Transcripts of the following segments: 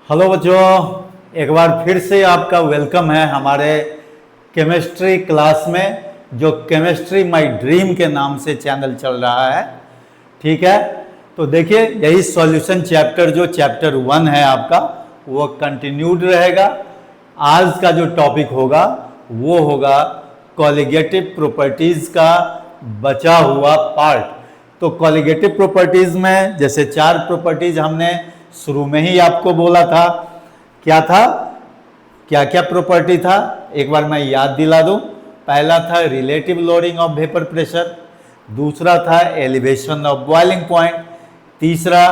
Hello बच्चों, एक बार फिर से आपका वेलकम है हमारे केमिस्ट्री क्लास में, जो केमिस्ट्री माय ड्रीम के नाम से चैनल चल रहा है। ठीक है, तो देखिए यही सॉल्यूशन चैप्टर जो चैप्टर 1 है आपका, वो कंटिन्यूड रहेगा। आज का जो टॉपिक होगा वो होगा कॉलिगेटिव प्रॉपर्टीज का बचा हुआ पार्ट। तो कॉलिगेटिव प्रॉपर्टीज में जैसे 4 प्रॉपर्टीज हमने शुरू में ही आपको बोला था, क्या था, क्या क्या प्रॉपर्टी था, एक बार मैं याद दिला दूं। पहला था relative loading of vapour pressure, दूसरा था एलिवेशन ऑफ बॉइलिंग पॉइंट, तीसरा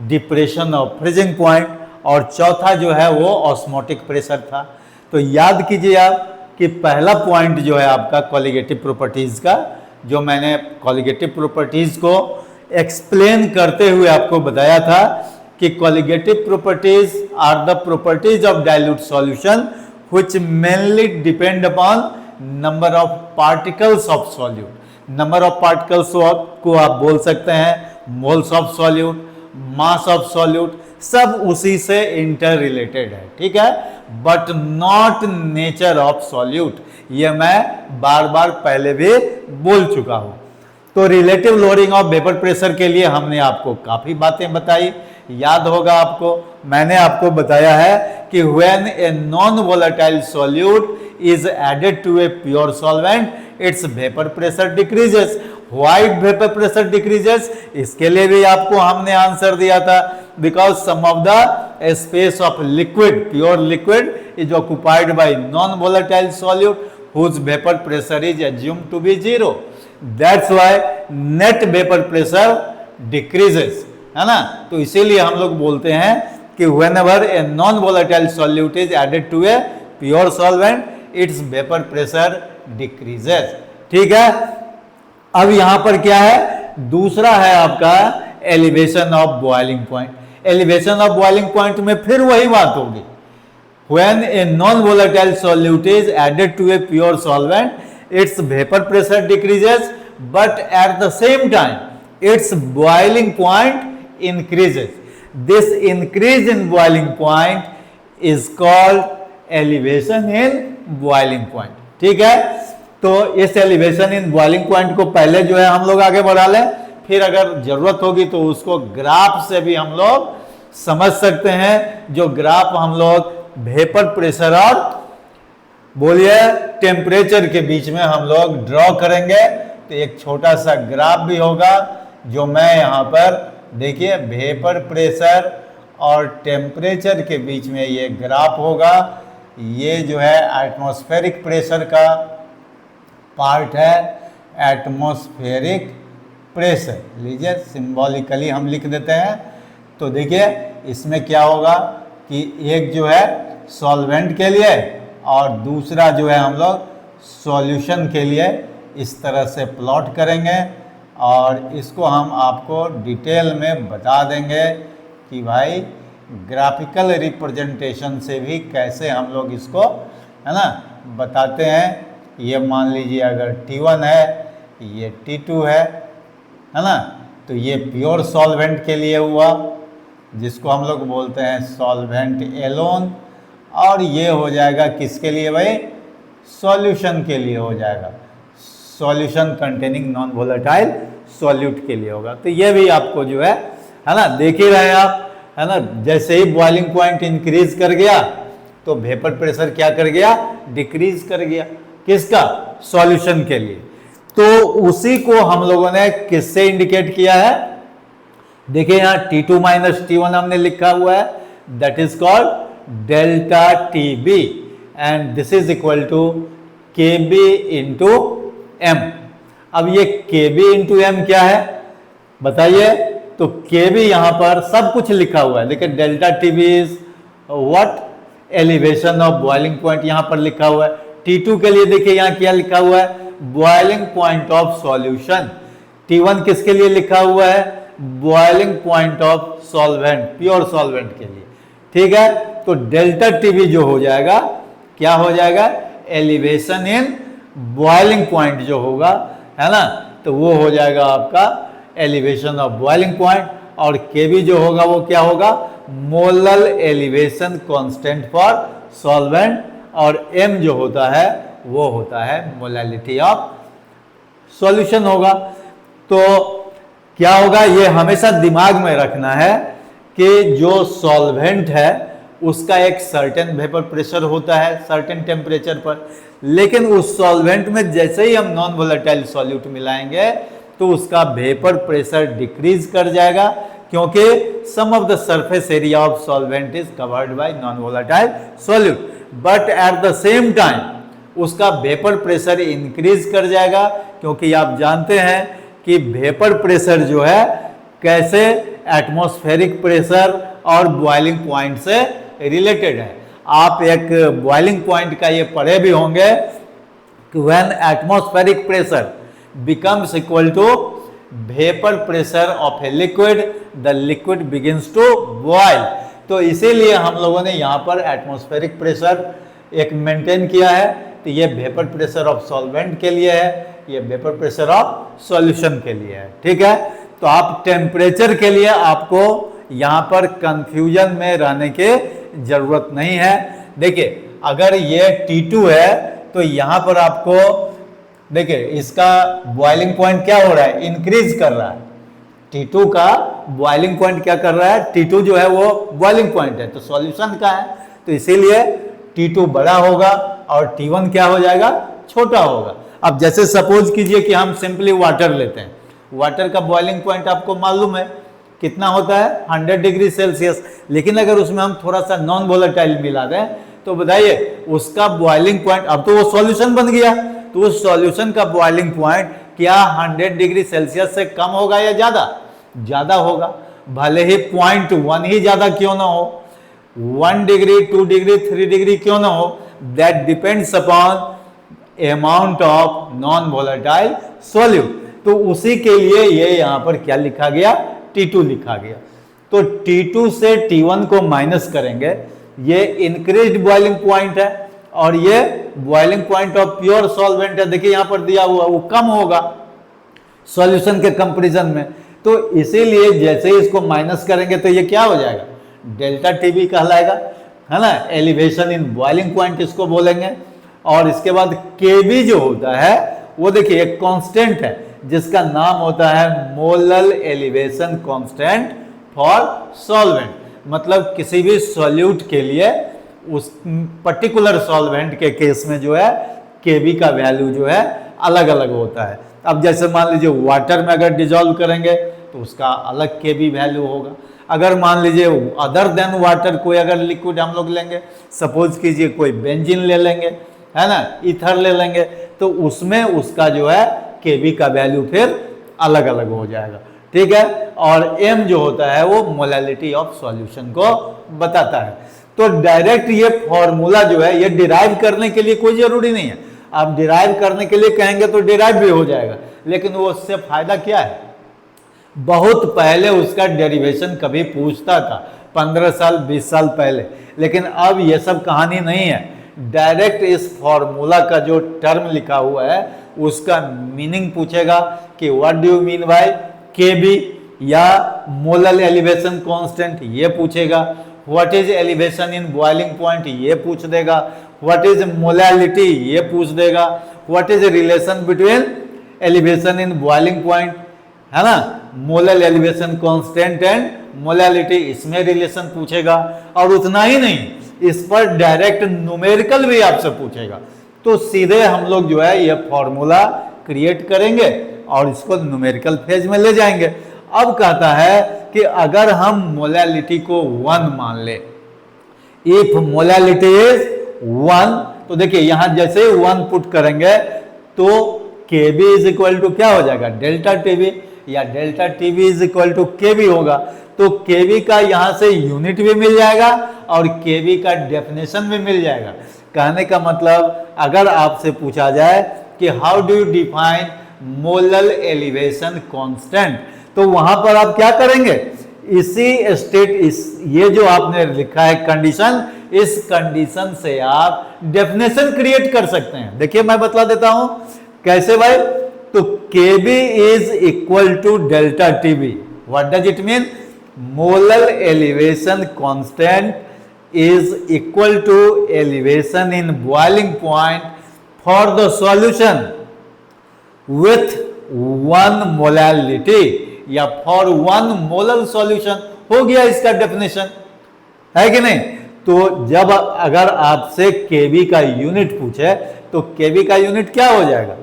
डिप्रेशन ऑफ फ्रीजिंग पॉइंट, और चौथा जो है वो ऑस्मोटिक प्रेशर था। तो याद कीजिए आप कि पहला पॉइंट जो है आपका कॉलिगेटिव प्रॉपर्टीज का, जो मैंने कॉलिगेटिव प्रॉपर्टीज को एक्सप्लेन करते हुए आपको बताया था कि colligative properties are the properties of dilute solution which mainly depend upon number of particles of solute. Number of particles को आप बोल सकते हैं moles of solute, mass of solute, सब उसी से इंटर रिलेटेड है। ठीक है, but not nature of solute, ये मैं बार बार पहले भी बोल चुका हूं। तो relative loading of vapour pressure के लिए हमने आपको काफी बातें बताई, याद होगा आपको। मैंने आपको बताया है कि when a non volatile solute is added to a pure solvent, its vapour pressure decreases. Why vapour pressure decreases, इसके लिए भी आपको हमने आंसर दिया था, because some of the space of liquid, pure liquid is occupied by non volatile solute whose vapor pressure is assumed to be 0. That's why net vapor pressure decreases, है ना। तो इसीलिए हम लोग बोलते हैं कि whenever a non volatile solute is added to a pure solvent, its vapor pressure decreases। ठीक है, अब यहां पर क्या है, दूसरा है आपका elevation of boiling point. Elevation of boiling point में फिर वही बात होगी, when a non-volatile solute is added to a pure solvent, its vapor pressure decreases, but at the same time its boiling point increases. This increase in boiling point is called elevation in boiling point। ठीक है, तो इस elevation in boiling point को पहले जो है हम लोग आगे बढ़ा लें, फिर अगर जरूरत होगी तो उसको ग्राफ से भी हम लोग समझ सकते हैं। जो ग्राफ हम लोग वेपर प्रेशर और बोलिए टेम्परेचर के बीच में हम लोग ड्रॉ करेंगे, तो एक छोटा सा ग्राफ भी होगा जो मैं यहाँ पर देखिए वेपर प्रेशर और टेम्परेचर के बीच में ये ग्राफ होगा। ये जो है एटमॉस्फेरिक प्रेशर का पार्ट है, एटमॉस्फेरिक प्रेशर लीजिए सिंबॉलिकली हम लिख देते हैं। तो देखिए इसमें क्या होगा कि एक जो है सॉल्वेंट के लिए और दूसरा जो है हम लोग सॉल्यूशन के लिए इस तरह से प्लॉट करेंगे, और इसको हम आपको डिटेल में बता देंगे कि भाई ग्राफिकल रिप्रेजेंटेशन से भी कैसे हम लोग इसको, है ना, बताते हैं। ये मान लीजिए अगर T1 है, ये T2 है ना, तो ये प्योर सॉल्वेंट के लिए हुआ जिसको हम लोग बोलते हैं सॉल्वेंट एलोन, और ये हो जाएगा किसके लिए भाई, सॉल्यूशन के लिए हो जाएगा, solution containing non volatile solute के लिए होगा। तो ये भी आपको जो है ना, देख ही रहे आप, है ना, जैसे ही बॉइलिंग पॉइंट इंक्रीज कर गया तो वेपर प्रेशर क्या कर गया, डिक्रीज कर गया, किसका, सॉल्यूशन के लिए। तो उसी को हम लोगों ने किससे इंडिकेट किया है, देखिए यहां T2 माइनस T1 हमने लिखा हुआ है, that is called delta TB, and this is equal to KB into M। अब ये KB इंटू M क्या है बताइए, तो KB यहां पर सब कुछ लिखा हुआ है। देखिए delta TB is what, elevation of boiling point यहां पर लिखा हुआ है। T2 के लिए देखिए यहां क्या लिखा हुआ है, boiling point of solution. T1 किसके लिए लिखा हुआ है, boiling point of solvent, pure solvent के लिए। ठीक है, तो डेल्टा TB जो हो जाएगा, क्या हो जाएगा, एलिवेशन इन बॉइलिंग पॉइंट जो होगा, है ना, तो वो हो जाएगा आपका एलिवेशन ऑफ बॉइलिंग पॉइंट, और KB जो होगा वो क्या होगा, molal elevation constant for solvent, और m जो होता है वो होता है मोलैलिटी ऑफ सॉल्यूशन होगा। तो क्या होगा, ये हमेशा दिमाग में रखना है कि जो सॉल्वेंट है उसका एक सर्टेन वेपर प्रेशर होता है सर्टेन टेम्परेचर पर, लेकिन उस सॉल्वेंट में जैसे ही हम नॉन वोलेटाइल सॉल्यूट मिलाएंगे तो उसका वेपर प्रेशर डिक्रीज कर जाएगा, क्योंकि some of the surface area of solvent is covered by non volatile solute, but at the same time उसका वेपर प्रेशर इंक्रीज कर जाएगा, क्योंकि आप जानते हैं कि वेपर प्रेशर जो है कैसे एटमॉस्फेरिक प्रेशर और बॉइलिंग पॉइंट से रिलेटेड है। आप एक बॉइलिंग पॉइंट का ये पढ़े भी होंगे कि when atmospheric pressure becomes equal to vapour pressure of a liquid, the liquid begins to boil. तो इसीलिए हम लोगों ने यहाँ पर एटमॉस्फेरिक प्रेशर एक मेंटेन किया है, तो ये वेपर प्रेशर ऑफ सॉल्वेंट के लिए है, ये वेपर प्रेशर ऑफ सॉल्यूशन के लिए है। ठीक है, तो आप टेम्परेचर के लिए आपको यहाँ पर कंफ्यूजन में रहने की जरूरत नहीं है। देखिए अगर ये T2 है तो यहाँ पर आपको देखिए इसका बॉइलिंग पॉइंट क्या हो रहा है, इंक्रीज कर रहा है। T2 का बॉइलिंग पॉइंट क्या कर रहा है, T2 जो है वो बॉइलिंग पॉइंट है, तो सॉल्यूशन का है, तो इसीलिए T2 बड़ा होगा और T1 क्या हो जाएगा, छोटा होगा। अब जैसे सपोज कीजिए कि हम सिंपली वाटर लेते हैं, वाटर का बॉइलिंग पॉइंट आपको मालूम है कितना होता है, 100 डिग्री सेल्सियस, लेकिन अगर उसमें हम थोड़ा सा नॉन वोलेटाइल मिला दें तो बताइए उसका बॉइलिंग पॉइंट, अब तो वो सॉल्यूशन बन गया, तो उस सॉल्यूशन का बॉइलिंग पॉइंट क्या 100 डिग्री सेल्सियस से कम होगा या ज्यादा, ज्यादा होगा, भले ही 0.1 ही ज्यादा क्यों ना हो, 1 डिग्री 2 डिग्री 3 डिग्री क्यों ना हो, that depends upon amount of non volatile solute. तो उसी के लिए ये यहां पर क्या लिखा गया, T2 लिखा गया। तो T2 से T1 को माइनस करेंगे, ये इंक्रीज्ड बॉइलिंग पॉइंट है और ये boiling point of pure solvent है, देखिए यहां पर दिया हुआ वो कम होगा सॉल्यूशन के कंपैरिजन में। तो इसीलिए जैसे ही इसको माइनस करेंगे तो ये क्या हो जाएगा, डेल्टा टीबी कहलाएगा, है ना, एलिवेशन इन बॉइलिंग पॉइंट इसको बोलेंगे। और इसके बाद केबी जो होता है वो देखिए एक कांस्टेंट है जिसका नाम होता है molal elevation constant for solvent, मतलब किसी भी सॉल्यूट के लिए उस पर्टिकुलर सॉल्वेंट के केस में जो है केबी का वैल्यू जो है अलग अलग होता है। अब जैसे मान लीजिए वाटर में अगर डिजोल्व करेंगे तो उसका अलग केबी वैल्यू होगा। अगर मान लीजिए अदर देन वाटर कोई अगर लिक्विड हम लोग लेंगे, सपोज कीजिए कोई बेंजीन ले लेंगे, है ना, ईथर ले लेंगे, तो उसमें उसका जो है केबी का वैल्यू फिर अलग अलग हो जाएगा। ठीक है, और m जो होता है वो मोलैलिटी ऑफ सॉल्यूशन को बताता है। तो डायरेक्ट ये फॉर्मूला जो है ये डिराइव करने के लिए कोई जरूरी नहीं है, आप डिराइव करने के लिए कहेंगे तो डिराइव भी हो जाएगा, लेकिन वो उससे फायदा क्या है, बहुत पहले उसका डेरिवेशन कभी पूछता था, 15 साल 20 साल पहले, लेकिन अब ये सब कहानी नहीं है। डायरेक्ट इस फॉर्मूला का जो टर्म लिखा हुआ है उसका मीनिंग पूछेगा कि what do you mean by KB, या मोलल एलिवेशन कांस्टेंट ये पूछेगा, what is elevation in boiling point ये पूछ देगा, व्हाट इज मोलैलिटी ये पूछ देगा, what is relation between elevation in boiling point, है ना, molal elevation constant and molality, इसमें रिलेशन पूछेगा। और उतना ही नहीं, इस पर डायरेक्ट न्यूमेरिकल भी आपसे पूछेगा। तो सीधे हम लोग जो है ये फॉर्मूला क्रिएट करेंगे और इसको न्यूमेरिकल फेज में ले जाएंगे। अब कहता है कि अगर हम मोलैलिटी को 1 मान ले, इफ मोलैलिटी इज 1, तो देखिए यहां जैसे 1 पुट करेंगे तो Kb इज इक्वल टू क्या हो जाएगा, डेल्टा टीबी, या delta TB is equal to Kb होगा। तो Kb का यहां से यूनिट भी मिल जाएगा और Kb का डेफिनेशन भी मिल जाएगा। कहने का मतलब अगर आपसे पूछा जाए कि how do you define molal elevation constant, तो वहां पर आप क्या करेंगे, इसी स्टेट, ये जो आपने लिखा है कंडीशन, इस कंडीशन से आप डेफिनेशन क्रिएट कर सकते हैं। देखिए मैं बतला देता हूं कैसे भाई। तो Kb is equal to delta TB, what does it mean, molar elevation constant is equal to elevation in boiling point for the solution with 1 molality या फॉर 1 मोलर सॉल्यूशन। हो गया इसका डेफिनेशन, है कि नहीं। तो जब अगर आपसे केवी का यूनिट पूछे तो केवी का यूनिट क्या हो जाएगा,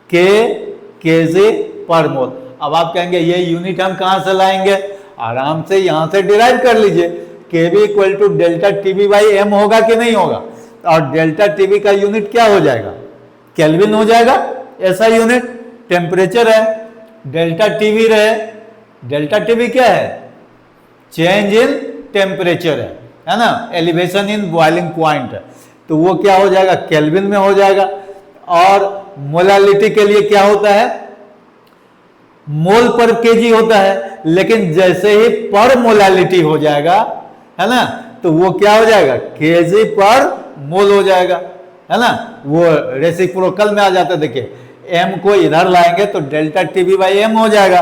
केजी पर मोल। अब आप कहेंगे ये यूनिट हम कहां से लाएंगे, आराम से यहां से डिराइव कर लीजिए। KV equal to delta TV by M होगा कि नहीं होगा, और डेल्टा टीवी का यूनिट क्या हो जाएगा, केल्विन हो जाएगा। ऐसा यूनिट टेम्परेचर है, डेल्टा टीवी रहे, डेल्टा टीवी क्या है, चेंज इन टेम्परेचर है ना, एलिवेशन इन बॉइलिंग पॉइंट है, तो वो क्या हो जाएगा, केल्विन में हो जाएगा। और मोलालिटी के लिए क्या होता है, मोल पर केजी होता है, लेकिन जैसे ही पर मोलालिटी हो जाएगा, है ना, तो वो क्या हो जाएगा, केजी पर मोल हो जाएगा, है ना, वो रेसिप्रोकल में आ जाता है। देखिए एम को इधर लाएंगे तो डेल्टा टीवी बाई एम हो जाएगा,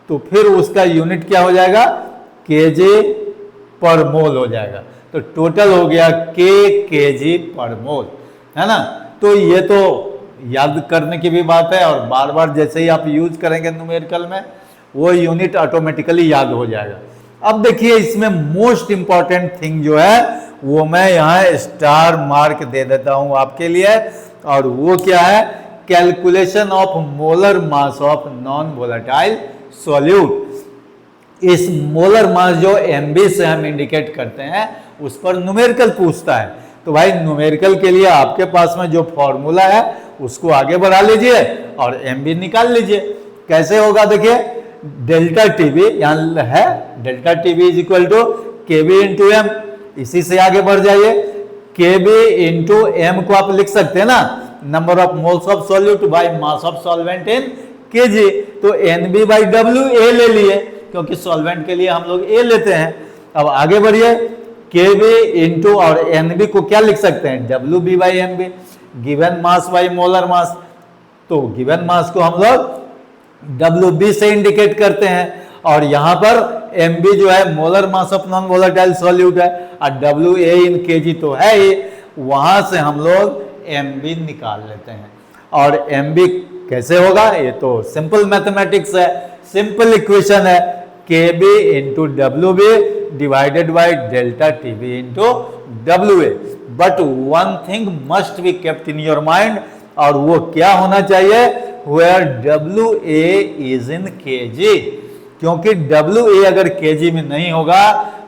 तो फिर उसका यूनिट क्या हो जाएगा, केजी पर मोल हो जाएगा। तो टोटल हो गया केजी पर मोल, है ना। तो ये तो याद करने की भी बात है, और बार बार जैसे ही आप यूज करेंगे न्यूमेरिकल में वो यूनिट ऑटोमेटिकली याद हो जाएगा। अब देखिए इसमें मोस्ट इंपॉर्टेंट थिंग जो है वो मैं यहाँ स्टार मार्क दे देता हूँ आपके लिए, और वो क्या है, calculation of molar mass of non volatile solute. इस मोलर मास जो एमबी से हम इंडिकेट करते हैं उस पर न्यूमेरिकल पूछता है। तो भाई न्यूमेरिकल के लिए आपके पास में जो फॉर्मूला है उसको आगे बढ़ा लीजिए और एमबी निकाल लीजिए। कैसे होगा, देखिए डेल्टा टीवी यहाँ है, delta TV is equal to KV into M, इसी से आगे बढ़ जाइए। केवी इंटू एम को आप लिख सकते हैं ना, number of moles of solute by mass of solvent in KG. तो एनबी बाई डब्ल्यू ए ले लिए, क्योंकि सॉल्वेंट के लिए हम लोग ए लेते हैं। अब आगे बढ़िए, केवी इंटू और एनबी को क्या लिख सकते हैं, W B by M B, given mass by molar mass. तो गिवन मास को हम लोग डब्ल्यू बी से इंडिकेट करते हैं, और यहां पर एम बी जो है molar mass of non volatile solute है, और डब्ल्यू ए इन केजी तो है ही, वहां से हम लोग एम बी निकाल लेते हैं। और एम बी कैसे होगा, ये तो सिंपल मैथमेटिक्स है, सिंपल इक्वेशन है, K B into W B divided by delta T B into W A. But one thing must be kept in your mind, और वो क्या होना चाहिए, where W A is in kg. क्योंकि W A अगर kg में नहीं होगा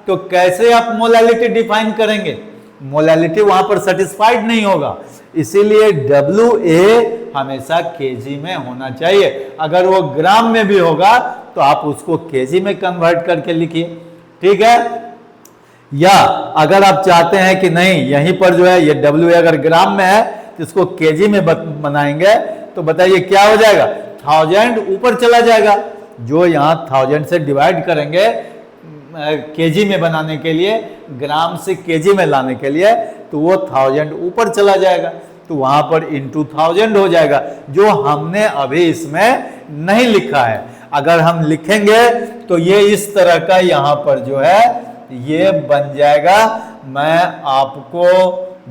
तो कैसे आप मोलालिटी डिफाइन करेंगे, मोलालिटी वहां पर सेटिस्फाइड नहीं होगा। इसीलिए डब्ल्यू ए हमेशा केजी में होना चाहिए। अगर वो ग्राम में भी होगा तो आप उसको केजी में कन्वर्ट करके लिखिए, ठीक है। या अगर आप चाहते हैं कि नहीं यहीं पर जो है ये डब्ल्यू ए अगर ग्राम में है तो इसको केजी में बनाएंगे, तो बताइए क्या हो जाएगा, 1000 ऊपर चला जाएगा। जो यहाँ 1000 से डिवाइड करेंगे केजी में बनाने के लिए, ग्राम से केजी में लाने के लिए, तो वो 1000 ऊपर चला जाएगा, तो वहां पर इंटू 1000 हो जाएगा, जो हमने अभी इसमें नहीं लिखा है। अगर हम लिखेंगे तो ये इस तरह का यहाँ पर जो है ये बन जाएगा। मैं आपको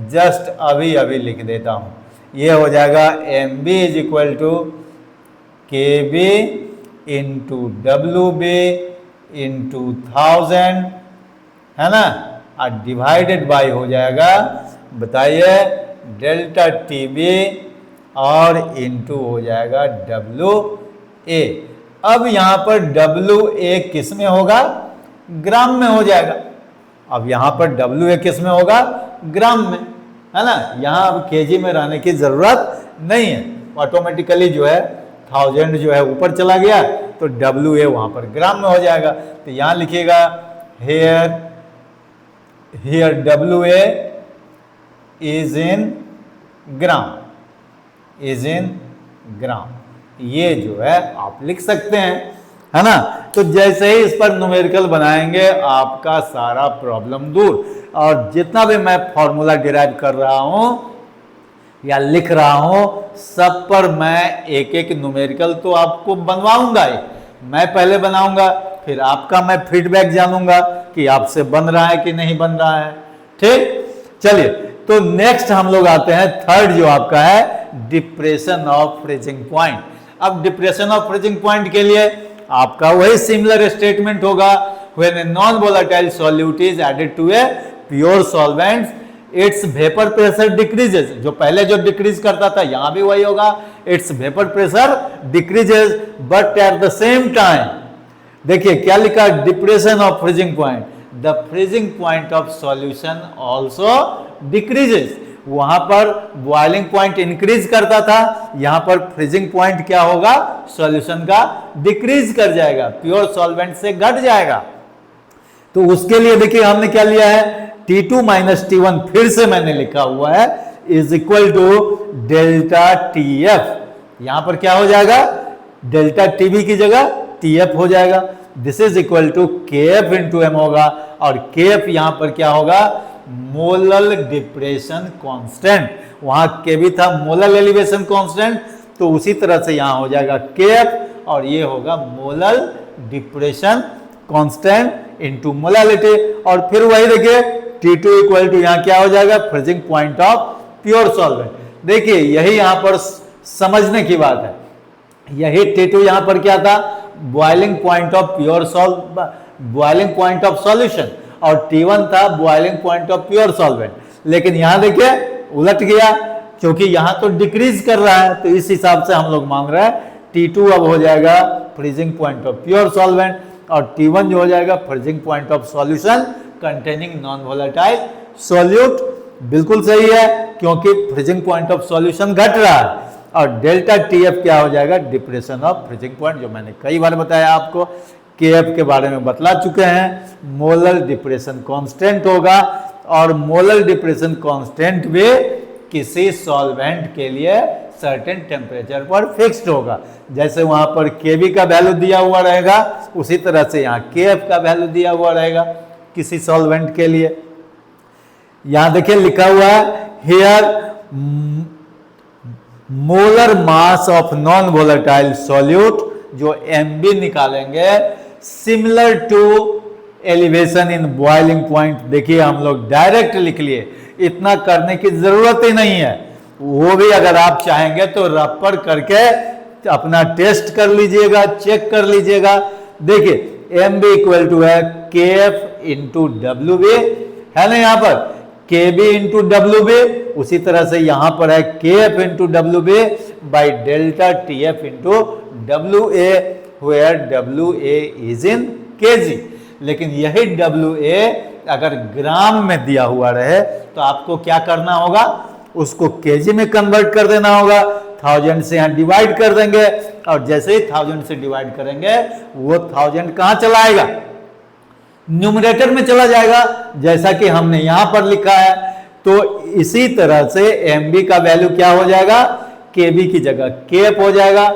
जस्ट अभी अभी लिख देता हूं, ये हो जाएगा M B is equal to K B into W B into 1000, है ना, और डिवाइडेड बाय हो जाएगा, बताइए डेल्टा टी बी और इंटू हो जाएगा डब्ल्यू ए। अब यहां पर डब्ल्यू ए किस में होगा, ग्राम में हो जाएगा। अब यहां पर डब्ल्यू ए किस में होगा, ग्राम में, है ना। यहां अब केजी में रहने की जरूरत नहीं है, ऑटोमेटिकली जो है 1000 जो है ऊपर चला गया, तो डब्ल्यू ए वहां पर ग्राम में हो जाएगा। तो यहां लिखिएगा here W A is in gram, is in gram, ये जो है आप लिख सकते हैं, है ना। तो जैसे ही इस पर न्यूमेरिकल बनाएंगे आपका सारा प्रॉब्लम दूर। और जितना भी मैं फॉर्मूला डिराइव कर रहा हूं या लिख रहा हूं, सब पर मैं एक एक न्यूमेरिकल तो आपको बनवाऊंगा ही। मैं पहले बनाऊंगा, फिर आपका मैं फीडबैक जानूंगा कि आपसे बन रहा है कि नहीं बन रहा है। ठीक, चलिए तो नेक्स्ट हम लोग आते हैं थर्ड जो आपका है डिप्रेशन ऑफ फ्रीजिंग पॉइंट। अब डिप्रेशन ऑफ फ्रीजिंग पॉइंट के लिए आपका वही सिमिलर स्टेटमेंट होगा, when a non volatile solute is added to a pure solvent its vapour pressure decreases. जो पहले जो डिक्रीज करता था यहां भी वही होगा, it's vapour pressure decreases but at the same time देखिए क्या लिखा, depression of freezing point, the freezing point of solution also decreases. वहां पर बॉइलिंग पॉइंट इंक्रीज करता था, यहां पर फ्रीजिंग पॉइंट क्या होगा, सॉल्यूशन का डिक्रीज कर जाएगा, प्योर सॉल्वेंट से घट जाएगा। तो उसके लिए देखिए हमने क्या लिया है, T2 माइनस T1 फिर से मैंने लिखा हुआ है is equal to delta TF। यहां पर क्या हो जाएगा, डेल्टा TB की जगह TF हो जाएगा। This is equal to KF into M होगा, और KF यहां पर क्या होगा, मोलल डिप्रेशन कांस्टेंट। वहां KB था मोलल एलिवेशन कांस्टेंट, तो उसी तरह से यहां हो जाएगा KF, और ये होगा molal depression constant into molality. और फिर वही देखिए T2 इक्वल टू यहां क्या हो जाएगा, freezing point of pure solvent. देखिए यही यहां पर समझने की बात है, यही T2 यहां पर क्या था, boiling point of pure boiling point of solution, और T1 था boiling point of pure solvent. लेकिन यहां देखिए उलट गया, क्योंकि यहां तो डिक्रीज कर रहा है, तो इस हिसाब से हम लोग मान रहे हैं T2 अब हो जाएगा freezing point of pure solvent, और T1 जो हो जाएगा freezing point of solution containing non volatile solute. बिल्कुल सही है, क्योंकि फ्रीजिंग पॉइंट ऑफ सॉल्यूशन घट रहा है, और डेल्टा TF क्या हो जाएगा, डिप्रेशन ऑफ फ्रीजिंग पॉइंट, जो मैंने कई बार बताया आपको, KF के बारे में बतला चुके हैं, मोलर डिप्रेशन कांस्टेंट होगा, और मोलर डिप्रेशन कांस्टेंट भी किसी सॉल्वेंट के लिए सर्टेन टेम्परेचर पर फिक्स्ड होगा। जैसे वहां पर KB का वैल्यू दिया हुआ रहेगा, उसी तरह से यहाँ KF का वैल्यू दिया हुआ रहेगा किसी सॉल्वेंट के लिए। यहां देखिए लिखा हुआ है here molar mass of non volatile solute, जो MB निकालेंगे similar to elevation in boiling point. देखिए हम लोग डायरेक्ट लिख लिए, इतना करने की जरूरत ही नहीं है, वो भी अगर आप चाहेंगे तो रफ पर करके अपना टेस्ट कर लीजिएगा, चेक कर लीजिएगा। देखिए MB इक्वल टू है KF इंटू WB, है ना, यहाँ पर KB इंटू WB, उसी तरह से यहां पर है KF into WB by delta TF into WA, where WA is in kg। लेकिन यही WA अगर ग्राम में दिया हुआ रहे तो आपको क्या करना होगा, उसको kg में कन्वर्ट कर देना होगा, 1000 से यहाँ डिवाइड कर देंगे, और जैसे ही 1000 से डिवाइड करेंगे वो 1000 कहां चला आएगा, न्यूमरेटर में चला जाएगा, जैसा कि हमने यहां पर लिखा है। तो इसी तरह से MB का वैल्यू क्या हो जाएगा, KB की जगह KF हो जाएगा,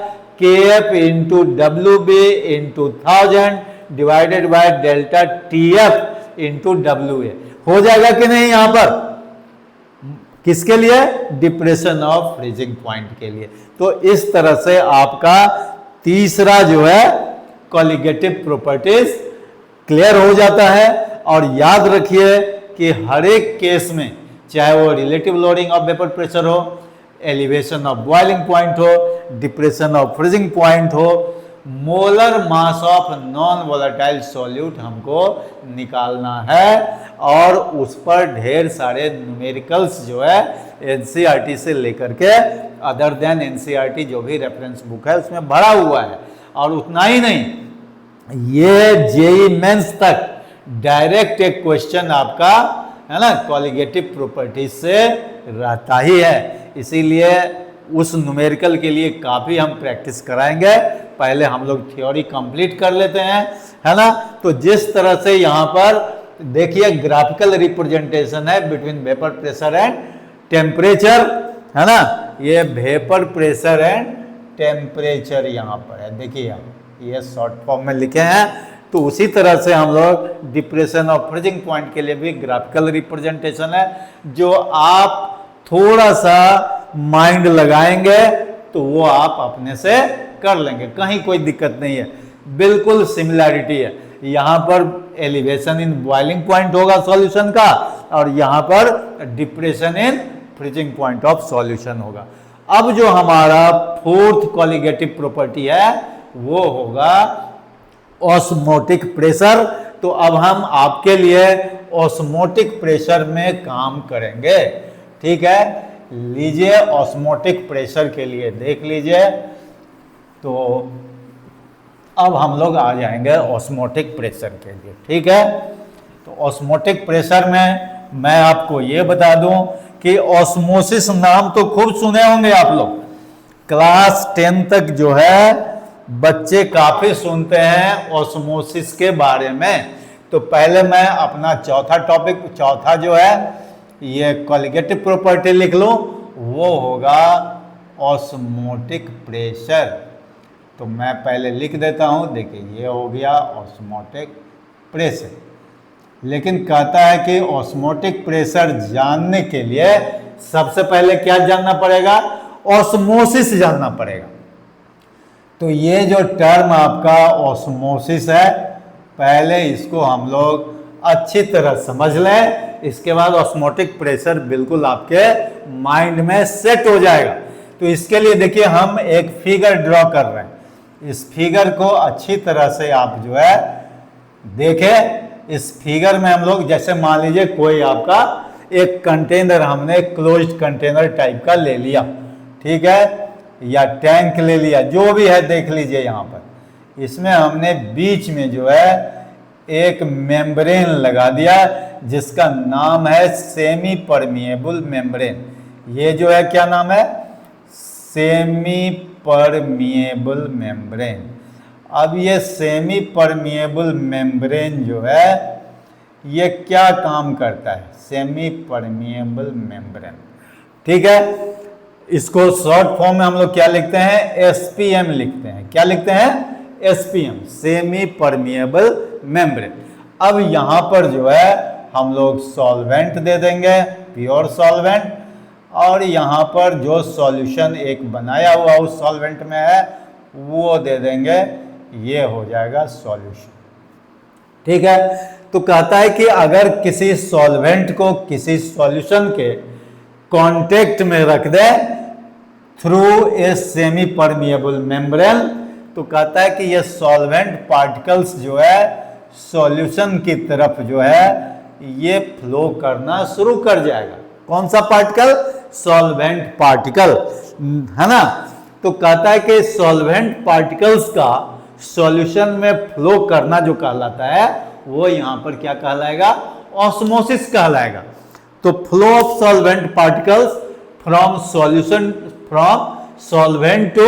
KF into WB into 1000 divided by delta TF into WA हो जाएगा कि नहीं, यहां पर किसके लिए, डिप्रेशन ऑफ फ्रीजिंग पॉइंट के लिए। तो इस तरह से आपका तीसरा जो है कॉलिगेटिव प्रॉपर्टीज क्लियर हो जाता है। और याद रखिए कि हर एक केस में, चाहे वो relative loading of vapour pressure हो, एलिवेशन ऑफ बॉइलिंग पॉइंट हो, डिप्रेशन ऑफ फ्रीजिंग पॉइंट हो, molar mass of non volatile solute हमको निकालना है, और उस पर ढेर सारे न्यूमेरिकल्स जो है NCERT से लेकर के अदर देन NCERT जो भी रेफरेंस बुक है उसमें भरा हुआ है। और उतना ही नहीं, ये JEE मेंस तक डायरेक्ट एक क्वेश्चन आपका है ना कॉलिगेटिव प्रॉपर्टीज से रहता ही है, इसीलिए उस न्यूमेरिकल के लिए काफ़ी हम प्रैक्टिस कराएंगे। पहले हम लोग थ्योरी कंप्लीट कर लेते हैं, है ना। तो जिस तरह से यहाँ पर देखिए ग्राफिकल रिप्रेजेंटेशन है between vapour pressure and temperature, है ना, ये वेपर प्रेशर एंड टेम्परेचर यहाँ पर है, देखिए ये शॉर्ट फॉर्म में लिखे हैं। तो उसी तरह से हम लोग डिप्रेशन ऑफ फ्रीजिंग पॉइंट के लिए भी ग्राफिकल रिप्रेजेंटेशन है, जो आप थोड़ा सा माइंड लगाएंगे तो वो आप अपने से कर लेंगे, कहीं कोई दिक्कत नहीं है। बिल्कुल सिमिलैरिटी है। यहाँ पर एलिवेशन इन बॉइलिंग पॉइंट होगा सॉल्यूशन का, और यहाँ पर depression in freezing point of solution होगा। अब जो हमारा फोर्थ कॉलिगेटिव प्रॉपर्टी है वो होगा ऑस्मोटिक प्रेशर। तो अब हम आपके लिए ऑस्मोटिक प्रेशर में काम करेंगे, ठीक है। लीजिए ऑस्मोटिक प्रेशर के लिए देख लीजिए। तो अब हम लोग आ जाएंगे ऑस्मोटिक प्रेशर के लिए, ठीक है। तो ऑस्मोटिक प्रेशर में मैं आपको ये बता दूं कि ऑस्मोसिस नाम तो खूब सुने होंगे आप लोग, क्लास 10 तक जो है बच्चे काफी सुनते हैं ऑस्मोसिस के बारे में। तो पहले मैं अपना चौथा जो है ये कॉलिगेटिव प्रॉपर्टी लिख लूं, वो होगा ऑस्मोटिक प्रेशर। तो मैं पहले लिख देता हूं, देखिए ये हो गया ऑस्मोटिक प्रेशर। लेकिन कहता है कि ऑस्मोटिक प्रेशर जानने के लिए सबसे पहले क्या जानना पड़ेगा, ऑस्मोसिस जानना पड़ेगा। तो ये जो टर्म आपका ऑस्मोसिस है, पहले इसको हम लोग अच्छी तरह समझ लें, इसके बाद ऑस्मोटिक प्रेशर बिल्कुल आपके माइंड में सेट हो जाएगा। तो इसके लिए देखिए हम एक फिगर ड्रॉ कर रहे हैं। इस फिगर को अच्छी तरह से आप जो है देखें। इस फिगर में हम लोग जैसे मान लीजिए कोई आपका एक कंटेनर हमने क्लोज्ड कंटेनर टाइप का ले लिया, ठीक है, या टैंक ले लिया, जो भी है देख लीजिए। यहाँ पर इसमें हमने बीच में जो है एक मेम्ब्रेन लगा दिया जिसका नाम है सेमी परमिएबल मेम्ब्रेन। ये जो है क्या नाम है, सेमी परमिएबल मेम्ब्रेन। अब ये सेमी परमिएबल मेम्ब्रेन जो है ये क्या काम करता है, सेमी परमिएबल मेम्ब्रेन, ठीक है। इसको शॉर्ट फॉर्म में हम लोग क्या लिखते हैं, एसपीएम लिखते हैं। क्या लिखते हैं, एसपीएम, सेमी परमिएबल मेम्ब्रेन। अब यहाँ पर जो है हम लोग सॉल्वेंट दे देंगे, प्योर सॉल्वेंट, और यहाँ पर जो सॉल्यूशन एक बनाया हुआ उस सॉल्वेंट में है वो दे देंगे, ये हो जाएगा सॉल्यूशन, ठीक है। तो कहता है कि अगर किसी सॉल्वेंट को किसी सॉल्यूशन के कांटेक्ट में रख दे through a semi permeable membrane, तो कहता है कि ये सॉल्वेंट पार्टिकल्स जो है सॉल्यूशन की तरफ जो है ये फ्लो करना शुरू कर जाएगा। कौन सा पार्टिकल, सॉल्वेंट पार्टिकल, है ना। तो कहता है कि सॉल्वेंट पार्टिकल्स का सॉल्यूशन में फ्लो करना जो कहलाता है वो यहां पर क्या कहलाएगा, ऑस्मोसिस कहलाएगा। तो flow of solvent particles from solvent to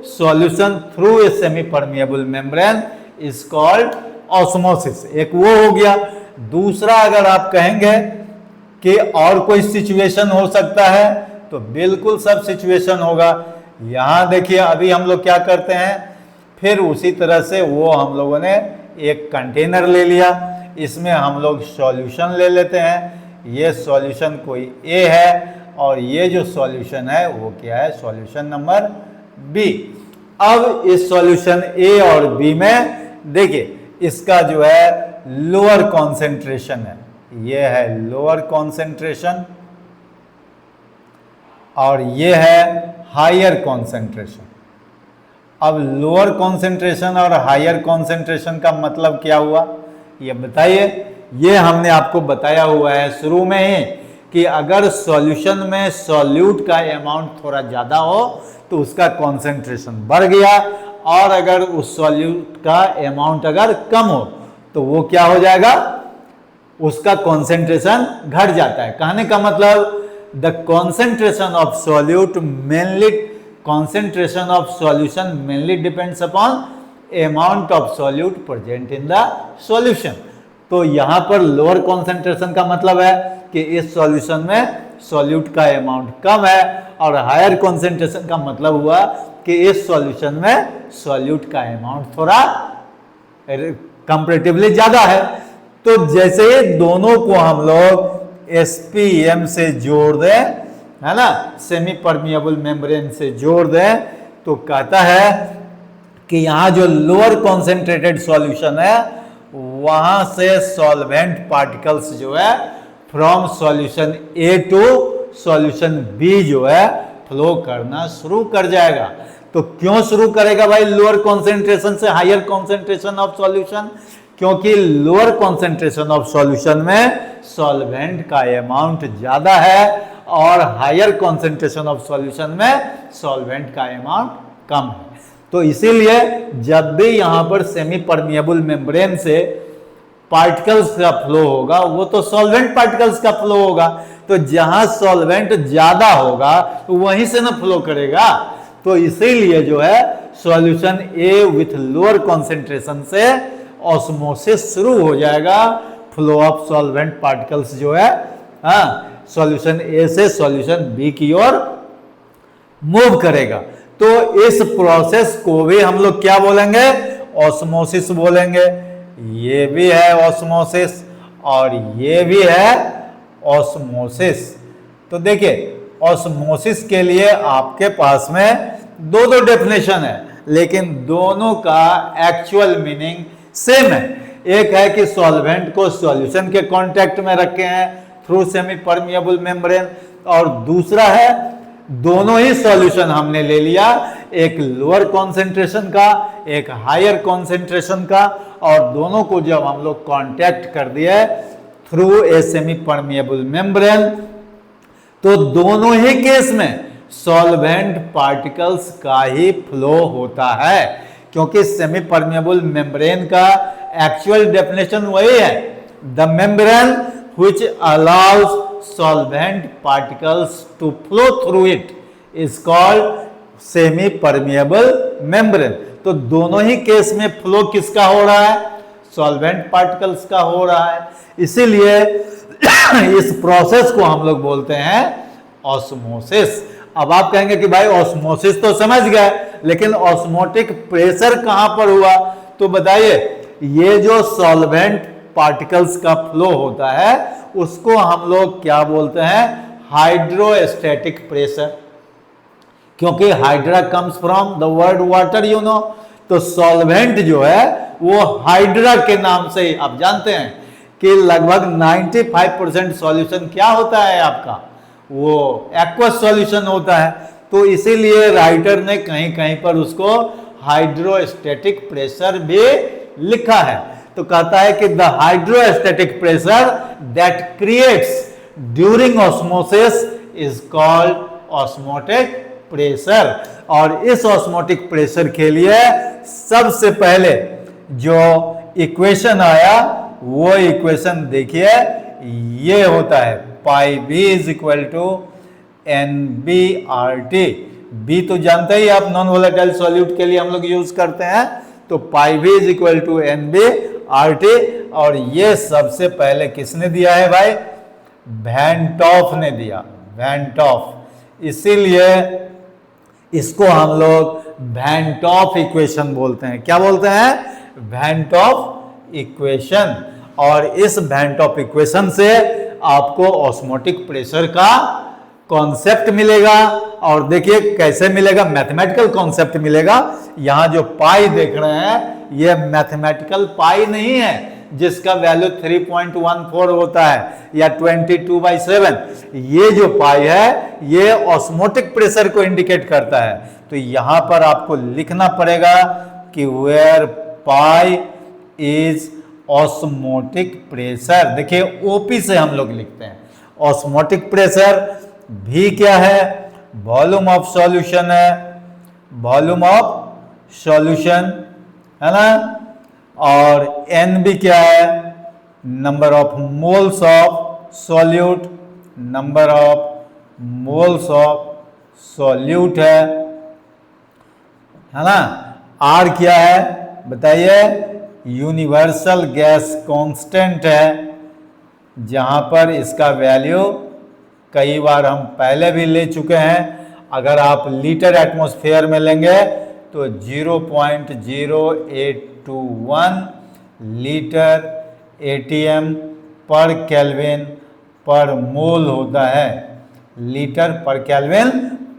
solution through a semi permeable membrane is called osmosis. एक वो हो गया। दूसरा अगर आप कहेंगे कि और कोई सिचुएशन हो सकता है, तो बिल्कुल सब सिचुएशन होगा। यहां देखिए अभी हम लोग क्या करते हैं, फिर उसी तरह से वो हम लोगों ने एक कंटेनर ले लिया, इसमें हम लोग सॉल्यूशन ले लेते हैं। ये सॉल्यूशन कोई ए है और ये जो सॉल्यूशन है वो क्या है, सॉल्यूशन नंबर बी। अब इस सॉल्यूशन ए और बी में देखिए इसका जो है लोअर कॉन्सेंट्रेशन है, ये है लोअर कॉन्सेंट्रेशन और ये है हायर कॉन्सेंट्रेशन। अब लोअर कॉन्सेंट्रेशन और हायर कॉन्सेंट्रेशन का मतलब क्या हुआ, ये बताइए। ये हमने आपको बताया हुआ है शुरू में ही कि अगर सॉल्यूशन में सॉल्यूट का अमाउंट थोड़ा ज़्यादा हो तो उसका कॉन्सेंट्रेशन बढ़ गया, और अगर उस सॉल्यूट का अमाउंट अगर कम हो तो वो क्या हो जाएगा, उसका कॉन्सेंट्रेशन घट जाता है। कहने का मतलब the concentration of solute mainly concentration of solution mainly depends upon amount of solute present in the solution। तो यहाँ पर लोअर कॉन्सेंट्रेशन का मतलब है कि इस सॉल्यूशन में सॉल्यूट का अमाउंट कम है, और हायर कॉन्सेंट्रेशन का मतलब हुआ कि इस सॉल्यूशन में सॉल्यूट का अमाउंट थोड़ा कंपैरेटिवली ज्यादा है। तो जैसे दोनों को हम लोग एसपीएम से जोड़ दें, है ना, सेमी परमिएबल मेम्ब्रेन से जोड़ दें, तो कहता है कि यहां जो लोअर कॉन्सेंट्रेटेड सॉल्यूशन है वहां से सॉल्वेंट पार्टिकल्स जो है from solution A to solution B जो है फ्लो करना शुरू कर जाएगा। तो क्यों शुरू करेगा भाई लोअर कॉन्सेंट्रेशन से हायर कॉन्सेंट्रेशन ऑफ सॉल्यूशन? क्योंकि लोअर कॉन्सेंट्रेशन ऑफ सॉल्यूशन में सॉल्वेंट का अमाउंट ज्यादा है और हायर कॉन्सेंट्रेशन ऑफ सॉल्यूशन में सॉल्वेंट का अमाउंट कम है। तो इसीलिए जब भी यहां पर सेमी परमिएबल मेम्ब्रेन से पार्टिकल्स का फ्लो होगा वो तो सॉल्वेंट पार्टिकल्स का फ्लो होगा, तो जहां सॉल्वेंट ज्यादा होगा तो वहीं से ना फ्लो करेगा। तो इसीलिए जो है solution A with lower concentration से ऑस्मोसिस शुरू हो जाएगा, फ्लो ऑफ सॉल्वेंट पार्टिकल्स जो है सॉल्यूशन ए से सॉल्यूशन बी की ओर मूव करेगा। तो इस प्रोसेस को भी हम लोग क्या बोलेंगे? ऑस्मोसिस बोलेंगे। ये भी है ऑस्मोसिस और ये भी है ऑस्मोसिस। तो देखिए ऑस्मोसिस के लिए आपके पास में दो दो डेफिनेशन है, लेकिन दोनों का एक्चुअल मीनिंग सेम है। एक है कि सॉल्वेंट को सॉल्यूशन के कांटेक्ट में रखे हैं थ्रू सेमी परमिएबल मेम्ब्रेन, और दूसरा है दोनों ही सॉल्यूशन हमने ले लिया, एक लोअर कॉन्सेंट्रेशन का एक हायर कॉन्सेंट्रेशन का, और दोनों को जब हम लोग कांटेक्ट कर दिए through a semi permeable membrane, तो दोनों ही केस में सॉल्वेंट पार्टिकल्स का ही फ्लो होता है, क्योंकि सेमी परमिएबल मेम्ब्रेन का एक्चुअल डेफिनेशन वही है, the membrane which allows solvent particles to flow through it is called semi permeable membrane। तो दोनों ही केस में फ्लो किसका हो रहा है? सॉल्वेंट पार्टिकल्स का हो रहा है। इसीलिए इस प्रोसेस को हम लोग बोलते हैं ऑस्मोसिस। अब आप कहेंगे कि भाई ऑस्मोसिस तो समझ गए, लेकिन ऑस्मोटिक प्रेशर कहां पर हुआ? तो बताइए, ये जो सॉल्वेंट पार्टिकल्स का फ्लो होता है उसको हम लोग क्या बोलते हैं? हाइड्रोस्टैटिक प्रेशर, क्योंकि hydra comes from the word water, you know. तो सॉल्वेंट जो है वो हाइड्रा के नाम से, आप जानते हैं कि लगभग 95% सॉल्यूशन क्या होता है आपका? वो एक्वस सॉल्यूशन होता है। तो इसीलिए राइटर ने कहीं कहीं पर उसको हाइड्रोस्टैटिक प्रेशर भी लिखा है। तो कहता है कि the hydrostatic pressure that creates during osmosis is called osmotic pressure. और इस ऑस्मोटिक प्रेशर के लिए सबसे पहले जो इक्वेशन आया वो इक्वेशन देखिए, ये होता है pi B is equal to N B R T. B तो जानते ही आप, नॉन वोलेटाइल सॉल्यूट के लिए हम लोग यूज करते हैं। तो pi B is equal to N B R T, और ये सबसे पहले किसने दिया है भाई? वैन टॉफ ने दिया, वैन टॉफ। इसीलिए इसको हम लोग वैन टॉफ इक्वेशन बोलते हैं। क्या बोलते हैं? Van टॉफ equation. और इस वैन टॉफ इक्वेशन से आपको ऑस्मोटिक प्रेशर का कॉन्सेप्ट मिलेगा। और देखिए कैसे मिलेगा? मैथमेटिकल कॉन्सेप्ट मिलेगा। यहां जो पाई देख रहे हैं ये मैथमेटिकल पाई नहीं है जिसका वैल्यू 3.14 होता है या 22/7। ये जो पाई है ये ऑस्मोटिक प्रेशर को इंडिकेट करता है। तो यहां पर आपको लिखना पड़ेगा कि where pi is osmotic pressure. देखिए ओपी से हम लोग लिखते हैं ऑस्मोटिक प्रेशर। भी क्या है? वॉल्यूम ऑफ सॉल्यूशन है, वॉल्यूम ऑफ सॉल्यूशन है ना। और एन भी क्या है? Number of moles of solute, number of moles of solute है ना। आर क्या है बताइए? यूनिवर्सल गैस कांस्टेंट है, जहां पर इसका वैल्यू कई बार हम पहले भी ले चुके हैं। अगर आप लीटर एटमॉस्फेयर में लेंगे तो 0.0821 लीटर एटीएम पर केल्विन पर मोल होता है। लीटर पर केल्विन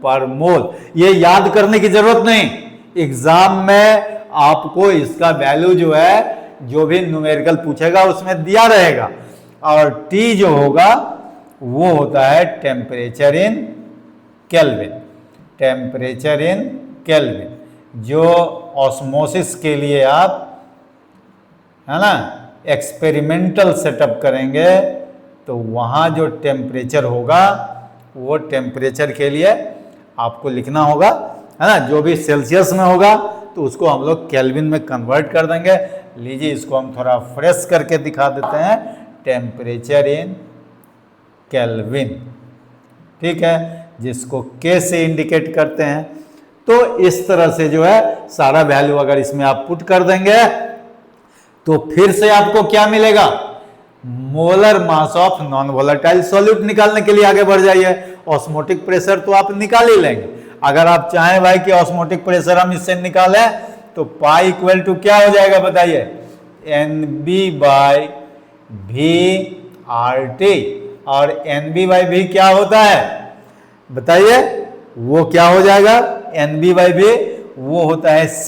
पर मोल। ये याद करने की जरूरत नहीं, एग्जाम में आपको इसका वैल्यू जो है, जो भी न्यूमेरिकल पूछेगा उसमें दिया रहेगा। और T जो होगा वो होता है temperature in kelvin, temperature in kelvin, जो ऑस्मोसिस के लिए आप, है ना, एक्सपेरिमेंटल सेटअप करेंगे तो वहाँ जो टेम्परेचर होगा वो टेम्परेचर के लिए आपको लिखना होगा, है ना। जो भी सेल्सियस में होगा तो उसको हम लोग केल्विन में कन्वर्ट कर देंगे। लीजिए इसको हम थोड़ा फ्रेश करके दिखा देते हैं, टेम्परेचर इन केल्विन, ठीक है, जिसको के से इंडिकेट करते हैं। तो इस तरह से जो है सारा वैल्यू अगर इसमें आप पुट कर देंगे तो फिर से आपको क्या मिलेगा, molar mass of non volatile solute निकालने के लिए आगे बढ़ जाइए। ऑस्मोटिक प्रेशर तो आप निकाल ही लेंगे। अगर आप चाहें भाई कि ऑस्मोटिक प्रेशर हम इससे निकालें तो पाई इक्वल टू क्या हो जाएगा बताइए, NB बाई VRT। और NB बाई V क्या होता है बताइए, वो क्या हो जाएगा, NB बाई V वो होता है C,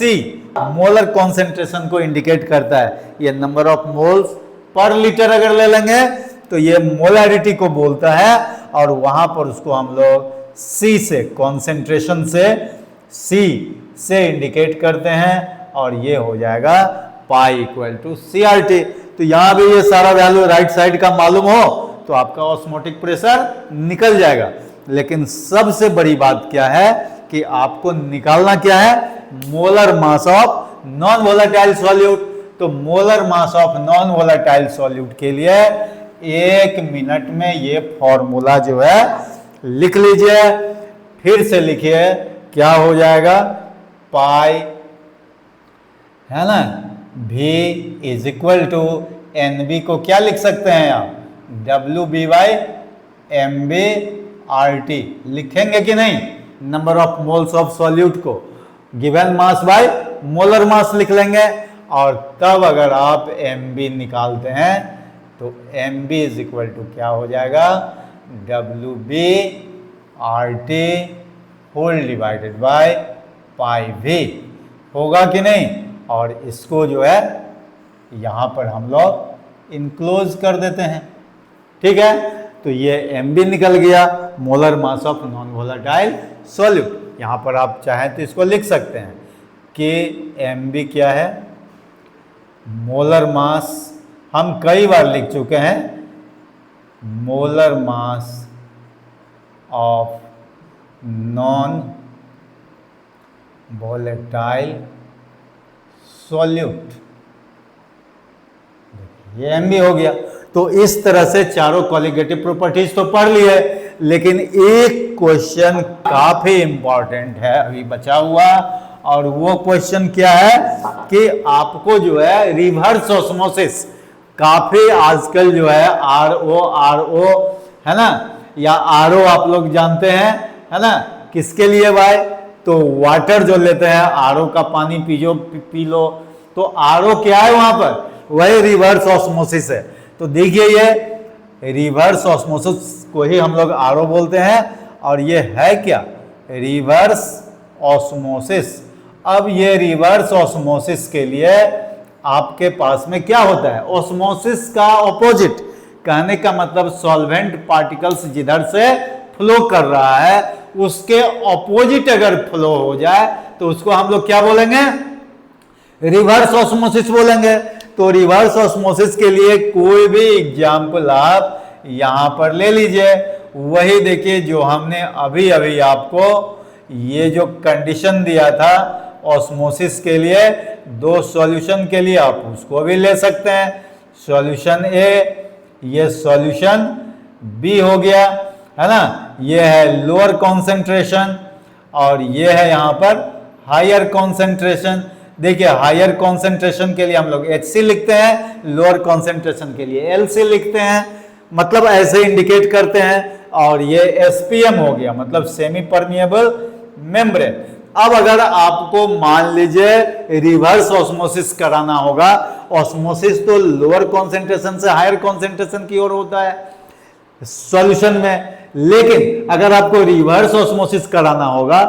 मोलर कॉन्सेंट्रेशन को इंडिकेट करता है। ये number of moles per litre अगर ले लेंगे तो ये मोलैरिटी को बोलता है, और वहां पर उसको हम लोग C से, कॉन्सेंट्रेशन से C से इंडिकेट करते हैं, और ये हो जाएगा पाई इक्वल टू CRT। तो यहां भी ये सारा वैल्यू राइट साइड का मालूम हो तो आपका ऑस्मोटिक प्रेशर निकल जाएगा। लेकिन सबसे बड़ी बात क्या है कि आपको निकालना क्या है, molar mass of non volatile solute. तो molar mass of non volatile solute के लिए 1 मिनट में ये फॉर्मूला जो है लिख लीजिए। फिर से लिखिए, क्या हो जाएगा, पाई, है ना, V is equal to NB को क्या लिख सकते हैं आप, WB बाई MB RT लिखेंगे कि नहीं, number of moles of solute को given mass by molar mass लिख लेंगे। और तब अगर आप MB निकालते हैं तो MB इज इक्वल टू क्या हो जाएगा, WB RT whole divided by pi V होगा कि नहीं। और इसको जो है यहाँ पर हम लोग इनक्लोज कर देते हैं, ठीक है। तो ये MB निकल गया, molar mass of non volatile solute. यहाँ पर आप चाहें तो इसको लिख सकते हैं कि MB क्या है, मोलर मास, हम कई बार लिख चुके हैं, molar mass of non volatile solute, ये MB हो गया। तो इस तरह से चारों क्वालिटेटिव प्रॉपर्टीज तो पढ़ ली है, लेकिन एक क्वेश्चन काफी इंपॉर्टेंट है अभी बचा हुआ, और वो क्वेश्चन क्या है कि आपको जो है रिवर्स ऑस्मोसिस, काफी आजकल जो है RO है ना, या RO आप लोग जानते हैं, है ना, किसके लिए भाई, तो वाटर जो लेते हैं, RO का पानी पी लो, तो RO क्या है वहां पर, वही रिवर्स ऑस्मोसिस है। तो देखिए ये रिवर्स ऑस्मोसिस को ही हम लोग RO बोलते हैं, और ये है क्या, रिवर्स ऑस्मोसिस। अब ये रिवर्स ऑस्मोसिस के लिए आपके पास में क्या होता है, ऑस्मोसिस का ऑपोजिट, कहने का मतलब सॉल्वेंट पार्टिकल्स जिधर से फ्लो कर रहा है उसके ऑपोजिट अगर फ्लो हो जाए तो उसको हम लोग क्या बोलेंगे, रिवर्स ऑस्मोसिस बोलेंगे। तो रिवर्स ऑस्मोसिस के लिए कोई भी एग्जाम्पल आप यहां पर ले लीजिए, वही देखिए जो हमने अभी अभी आपको ये जो कंडीशन दिया था ऑस्मोसिस के लिए, दो सॉल्यूशन के लिए आप उसको भी ले सकते हैं, सॉल्यूशन ए, ये सॉल्यूशन बी हो गया, है ना, ये है लोअर कॉन्सेंट्रेशन और ये है यहां पर हायर कॉन्सेंट्रेशन। देखिए हायर कॉन्सेंट्रेशन के लिए हम लोग HC लिखते हैं, लोअर कॉन्सेंट्रेशन के लिए LC लिखते हैं, मतलब ऐसे इंडिकेट करते हैं। और ये SPM हो गया, मतलब सेमी परमिएबल मेम्ब्रेन। अब अगर आपको मान लीजिए रिवर्स ऑस्मोसिस कराना होगा, ऑस्मोसिस तो लोअर कॉन्सेंट्रेशन से हायर कॉन्सेंट्रेशन की ओर होता है सॉल्यूशन में, लेकिन अगर आपको रिवर्स ऑस्मोसिस कराना होगा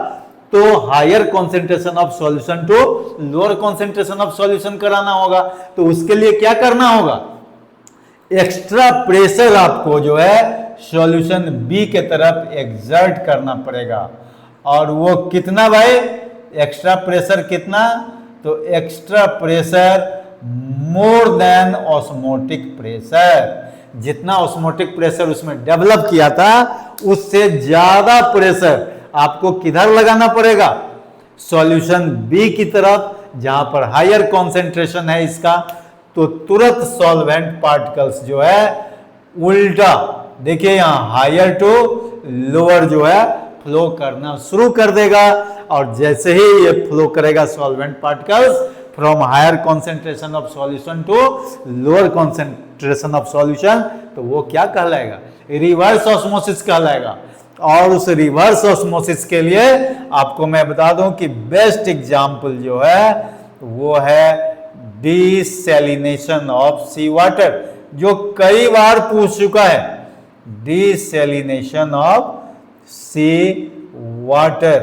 तो higher concentration of solution to lower concentration of solution कराना होगा। तो उसके लिए क्या करना होगा, एक्स्ट्रा प्रेशर आपको जो है सॉल्यूशन बी के तरफ एक्सर्ट करना पड़ेगा। और वो कितना भाई, एक्स्ट्रा प्रेशर कितना, तो extra pressure more than osmotic pressure. जितना ऑस्मोटिक प्रेशर उसमें डेवलप किया था उससे ज्यादा प्रेशर आपको किधर लगाना पड़ेगा, सॉल्यूशन बी की तरफ, जहां पर हायर कॉन्सेंट्रेशन है इसका। तो तुरंत सॉल्वेंट पार्टिकल्स जो है उल्टा, देखिए यहां हायर टू लोअर जो है फ्लो करना शुरू कर देगा। और जैसे ही ये फ्लो करेगा solvent particles from higher concentration of solution to lower concentration of solution, तो वो क्या कहलाएगा, रिवर्स ऑस्मोसिस कहलाएगा। और उस रिवर्स ऑस्मोसिस के लिए आपको मैं बता दूं कि बेस्ट एग्जांपल जो है वो है डिसैलिनेशन ऑफ सी वाटर, जो कई बार पूछ चुका है। डिसैलिनेशन ऑफ सी वाटर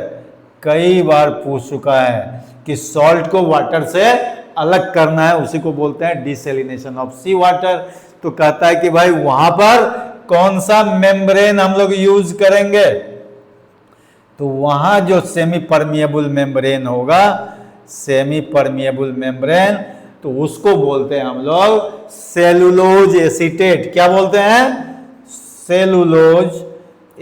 कई बार पूछ चुका है कि सॉल्ट को वाटर से अलग करना है, उसी को बोलते हैं डिसैलिनेशन ऑफ सी वाटर। तो कहता है कि भाई वहां पर कौन सा मेम्ब्रेन हम लोग यूज करेंगे, तो वहां जो सेमी परमिएबल मेम्ब्रेन होगा, सेमी परमिएबल मेम्ब्रेन, तो उसको बोलते हैं हम लोग सेलुलोज एसीटेट। क्या बोलते हैं, सेलुलोज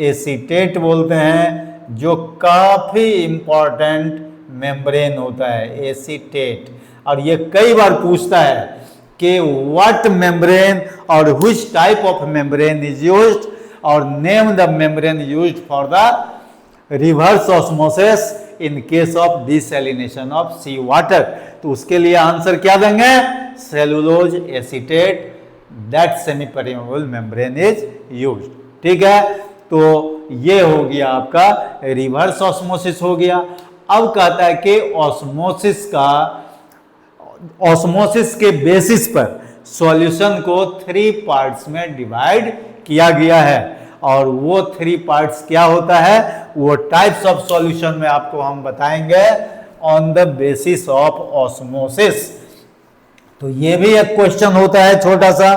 एसीटेट बोलते हैं, जो काफी इंपॉर्टेंट मेम्ब्रेन होता है एसीटेट। और ये कई बार पूछता है कि व्हाट मेम्ब्रेन और which type of membrane is used, और name the membrane used for the reverse osmosis in case of desalination of sea water. तो उसके लिए आंसर क्या देंगे, cellulose acetate, that semi permeable membrane is used. ठीक है, तो ये हो गया आपका रिवर्स ऑस्मोसिस हो गया। अब कहता है कि ऑस्मोसिस के बेसिस पर सॉल्यूशन को 3 पार्ट्स में डिवाइड किया गया है। और वो 3 पार्ट्स क्या होता है, वो टाइप्स ऑफ सॉल्यूशन में आपको हम बताएंगे on the basis of osmosis. तो ये भी एक क्वेश्चन होता है छोटा सा,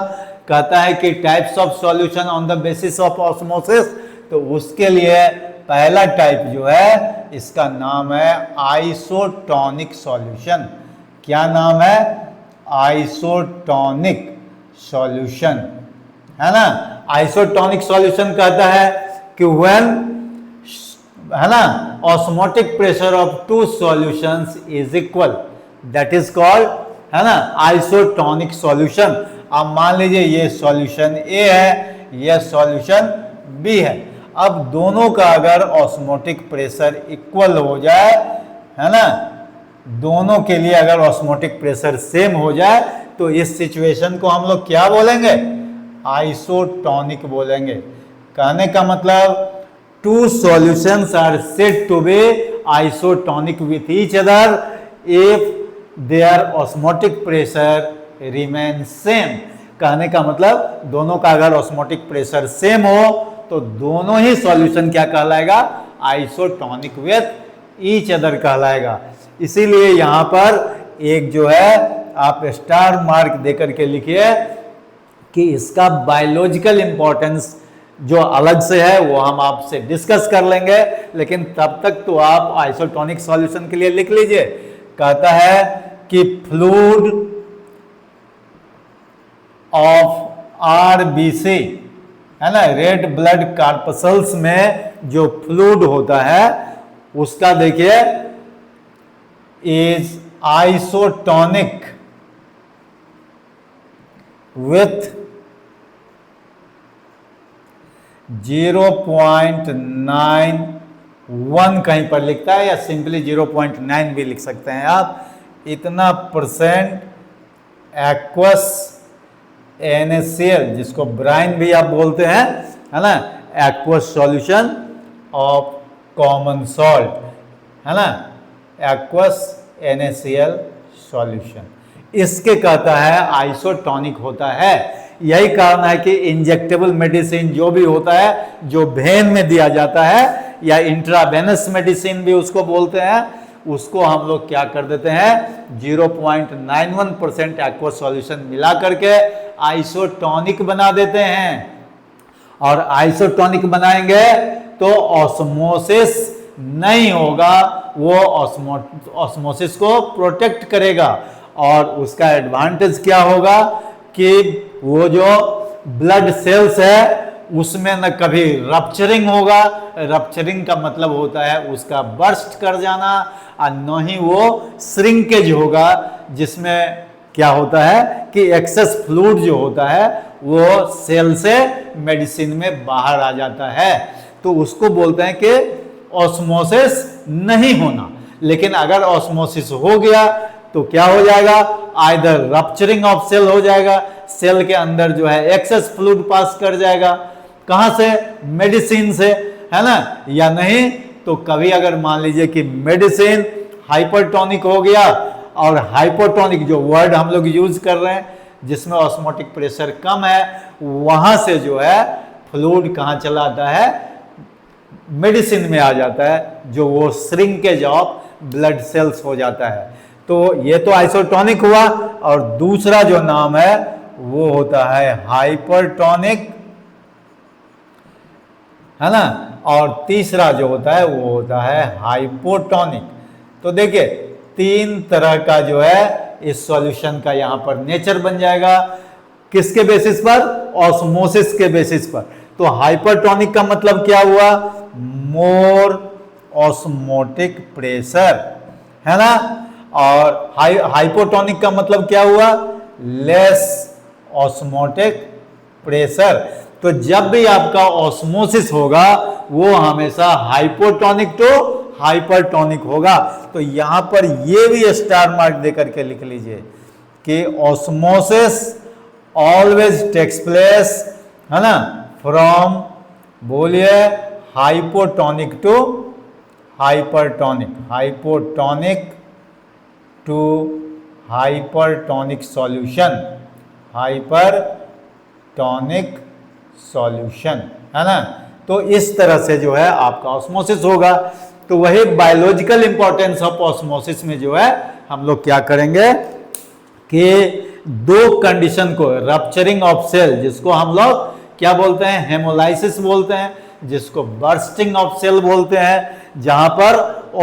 कहता है कि types of solution on the basis of osmosis. तो उसके लिए पहला टाइप जो है इसका नाम है आइसोटोनिक सॉल्यूशन। क्या नाम है, आइसोटोनिक सॉल्यूशन, है ना। आइसोटोनिक सॉल्यूशन कहता है कि व्हेन, है ना, osmotic pressure of 2 solutions is equal, that is called, है ना, आइसोटोनिक सॉल्यूशन। अब मान लीजिए ये सॉल्यूशन ए है, यह सॉल्यूशन बी है। अब दोनों का अगर ऑस्मोटिक प्रेशर इक्वल हो जाए, है ना, दोनों के लिए अगर ऑस्मोटिक प्रेशर सेम हो जाए, तो इस सिचुएशन को हम लोग क्या बोलेंगे, आइसोटोनिक बोलेंगे। कहने का मतलब 2 solutions are said to be isotonic with each other if their osmotic pressure remain same. कहने का मतलब दोनों का अगर ऑस्मोटिक प्रेशर सेम हो तो दोनों ही सॉल्यूशन क्या कहलाएगा, आइसोटोनिक विथ ईच अदर कहलाएगा। इसीलिए यहां पर एक जो है आप स्टार मार्क देकर के लिखिए कि इसका बायोलॉजिकल इंपॉर्टेंस जो अलग से है वो हम आपसे डिस्कस कर लेंगे, लेकिन तब तक तो आप आइसोटोनिक सॉल्यूशन के लिए लिख लीजिए। कहता है कि फ्लूइड ऑफ आरबीसी, है ना, रेड ब्लड कार्पसल्स में जो फ्लूइड होता है उसका देखिए इज आइसोटोनिक विथ 0.91 कहीं पर लिखता है, या सिंपली 0.9 भी लिख सकते हैं आप। इतना परसेंट एक्वस NaCl, जिसको ब्राइन भी आप बोलते हैं, है ना, aqueous solution of common salt, है ना, एक्वस NaCl सॉल्यूशन, इसके कहता है आइसोटोनिक होता है। यही कारण है कि इंजेक्टेबल मेडिसिन जो भी होता है, जो वेन में दिया जाता है या इंट्रावेनस मेडिसिन भी उसको बोलते हैं, उसको हम लोग क्या कर देते हैं 0.91% एक्वा सॉल्यूशन मिला करके आइसोटोनिक बना देते हैं। और आइसोटोनिक बनाएंगे तो ऑस्मोसिस नहीं होगा, वो ऑस्मोसिस को प्रोटेक्ट करेगा। और उसका एडवांटेज क्या होगा कि वो जो ब्लड सेल्स है उसमें न कभी रप्चरिंग होगा, रप्चरिंग का मतलब होता है उसका बर्स्ट कर जाना, और न ही वो श्रिंकेज होगा, जिसमें क्या होता है कि एक्सेस फ्लूइड जो होता है वो सेल से मेडिसिन में बाहर आ जाता है। तो उसको बोलते हैं कि ऑस्मोसिस नहीं होना। लेकिन अगर ऑस्मोसिस हो गया तो क्या हो जाएगा, आइदर रप्चरिंग ऑफ सेल हो जाएगा, सेल के अंदर जो है एक्सेस फ्लूइड पास कर जाएगा, कहां से, मेडिसिन से, है ना, या नहीं तो कभी अगर मान लीजिए कि मेडिसिन हाइपरटोनिक हो गया, और हाइपोटोनिक जो वर्ड हम लोग यूज कर रहे हैं जिसमें ऑस्मोटिक प्रेशर कम है, वहां से जो है फ्लूइड कहां चला आता है, मेडिसिन में आ जाता है, जो वो श्रिंकेज ऑफ ब्लड सेल्स हो जाता है। तो ये तो आइसोटोनिक हुआ, और दूसरा जो नाम है वो होता है हाइपरटोनिक, है ना, और तीसरा जो होता है वो होता है हाइपोटोनिक। तो देखिए 3 तरह का जो है इस सॉल्यूशन का यहां पर नेचर बन जाएगा, किसके बेसिस पर, ऑस्मोसिस के बेसिस पर। तो हाइपरटोनिक का मतलब क्या हुआ, मोर ऑस्मोटिक प्रेशर, है ना, और हाइपोटोनिक का मतलब क्या हुआ, लेस ऑस्मोटिक प्रेशर। तो जब भी आपका ऑस्मोसिस होगा वो हमेशा हाइपोटोनिक टू हाइपरटोनिक होगा। तो यहां पर ये भी स्टार मार्क देकर के लिख लीजिए कि ऑस्मोसिस ऑलवेज टेक्स प्लेस, है ना, फ्रॉम, बोलिए, hypotonic to hypertonic, hypotonic to hypertonic solution, hypertonic solution, है ना। तो इस तरह से जो है आपका ऑस्मोसिस होगा। तो वही बायोलॉजिकल इंपॉर्टेंस ऑफ ऑस्मोसिस में जो है हम लोग क्या करेंगे कि 2 कंडीशन को, रप्चरिंग ऑफ सेल जिसको हम लोग क्या बोलते हैं, हेमोलाइसिस बोलते हैं, जिसको बर्स्टिंग ऑफ सेल बोलते हैं, जहां पर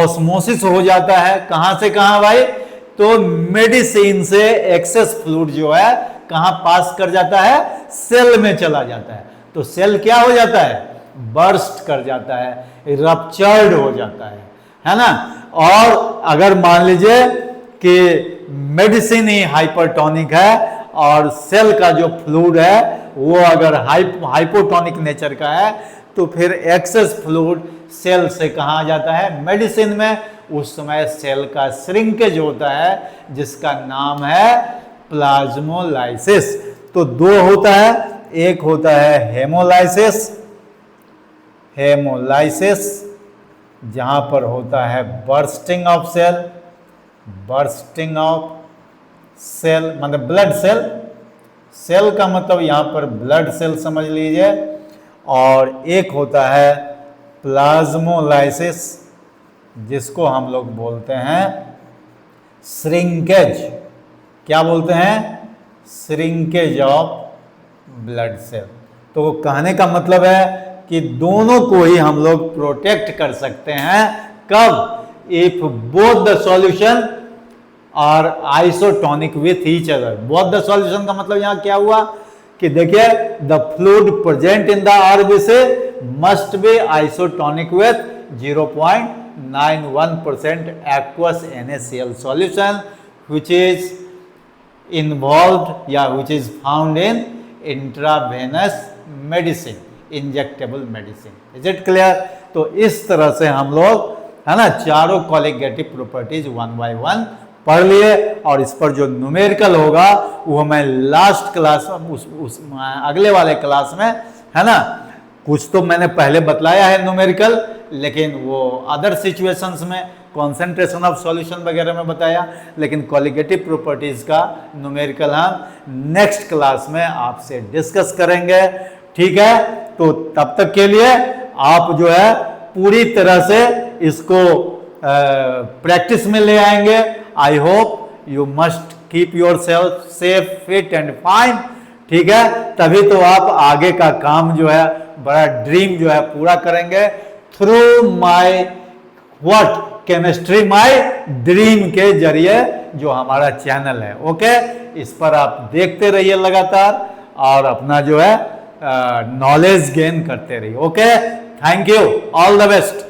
ऑस्मोसिस हो जाता है, कहां से कहां भाई, तो मेडिसिन से एक्सेस फ्लूइड जो है कहां पास कर जाता है, सेल में चला जाता है। तो सेल क्या हो जाता है, बर्स्ट कर जाता है, रप्चर्ड हो जाता है ना। और अगर मान लीजिए कि मेडिसिन ही हाइपरटोनिक है और सेल का जो फ्लूइड है वो अगर हाइपोटोनिक नेचर का है, तो फिर एक्सेस फ्लूइड सेल से कहां जाता है, मेडिसिन में। उस समय सेल का श्रिंकेज होता है जिसका नाम है प्लाज्मोलाइसिस। तो 2 होता है, एक होता है हेमोलाइसिस, हेमोलाइसिस जहां पर होता है bursting of cell, bursting of cell मतलब ब्लड सेल, सेल का मतलब यहां पर ब्लड सेल समझ लीजिए। और एक होता है प्लाज्मोलाइसिस जिसको हम लोग बोलते हैं श्रिंकेज, क्या बोलते हैं, श्रिंकेज ऑफ ब्लड सेल। तो कहने का मतलब है कि दोनों को ही हम लोग प्रोटेक्ट कर सकते हैं, कब, if both the solution are isotonic with each other. Both the solution का मतलब यहां क्या हुआ कि देखिए the fluid present in the RBC must be isotonic with 0.91% aqueous NaCl solution which is involved या which is found in intravenous medicine, injectable medicine. Is it clear? तो इस तरह से हम लोग, है ना, चारों कॉलिगेटिव प्रॉपर्टीज 1 by 1 पढ़ लिए। और इस पर जो न्यूमेरिकल होगा वो मैं लास्ट क्लास अगले वाले क्लास में, है ना, कुछ तो मैंने पहले बतलाया है न्यूमेरिकल, लेकिन वो अदर सिचुएशंस में कॉन्सेंट्रेशन ऑफ सॉल्यूशन वगैरह में बताया, लेकिन कॉलिगेटिव प्रॉपर्टीज का न्यूमेरिकल हम नेक्स्ट क्लास में आपसे डिस्कस करेंगे। ठीक है, तो तब तक के लिए आप जो है पूरी तरह से इसको प्रैक्टिस में ले आएंगे। I hope you must keep your self safe, fit and fine. ठीक है, तभी तो आप आगे का काम जो है, बड़ा ड्रीम जो है पूरा करेंगे through my what, chemistry my dream के जरिए जो हमारा चैनल है। ओके, इस पर आप देखते रहिए लगातार और अपना जो है नॉलेज गेन करते रहिए। Okay, thank you, all the best.